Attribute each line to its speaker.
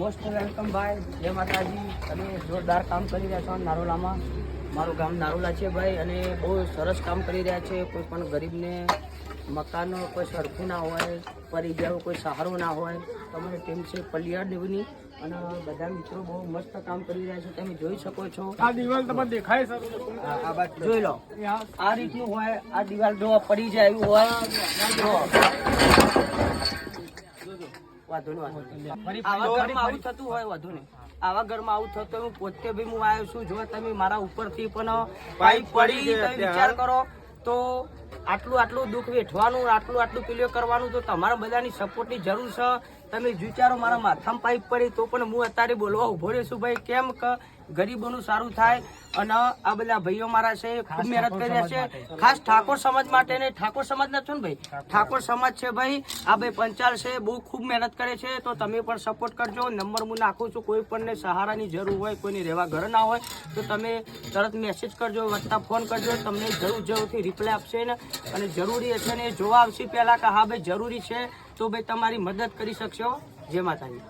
Speaker 1: Most welcome ભાઈ, જય માતાજી. તમે જોરદાર કામ કરી રહ્યા છો નારોલામાં. મારું ગામ નારોલા છે ભાઈ, અને બહુ સરસ કામ કરી રહ્યા છે. કોઈ પણ ગરીબને મકાનનો કોઈ સરખું ના હોય, પડી ગયો કોઈ સહારો ના હોય, તમારી ટીમ છે પલિયાર દેવની, અને બધા મિત્રો બહુ મસ્ત કામ કરી રહ્યા છે. તમે જોઈ શકો છો.
Speaker 2: આ દિવાલ તમને દેખાય સર?
Speaker 1: આ બાજુ જોઈ લો. આ રીતનું હોય. આ દિવાલ જો પડી જાય એવું હોય. આવા ઘરમાં આવું થતું હોય વધુ ને, આવા ઘરમાં આવું થતું હું પોતે બી હું આવ્યો છું. જો તમે મારા ઉપરથી પણ પાઇપ પડી, તમે વિચાર કરો તો આટલું દુઃખ વેઠવાનું, આટલું ક્લિયર કરવાનું, તો તમારા બધાની સપોર્ટની જરૂર છે. તમે વિચારો મારા માથામાં પાઇપ પડી તો પણ હું અત્યારે બોલવા ઉભો રહીશું ભાઈ. કેમ કે ગરીબોનું સારું થાય, અને આ બધા ભાઈઓ મારા છે ખૂબ મહેનત કરી રહ્યા છે. ખાસ ઠાકોર સમાજ માટે ને, ઠાકોર સમાજ ના છો ને ભાઈ, ઠાકોર સમાજ છે ભાઈ. આ ભાઈ પંચાલ છે, બહુ ખૂબ મહેનત કરે છે. તો તમે પણ સપોર્ટ કરજો. નંબર હું નાખું છું. કોઈ પણને સહારાની જરૂર હોય, કોઈને રહેવા ઘર ના હોય, તો તમે તરત મેસેજ કરજો, વત્તા ફોન કરજો. તમને જરૂરથી રિપ્લાય આપશે ને, અને જરૂરી હશે ને જોવા આવશે પહેલા કે હા ભાઈ જરૂરી છે, તો ભાઈ તમારી મદદ કરી શકશો. જય માતાજી.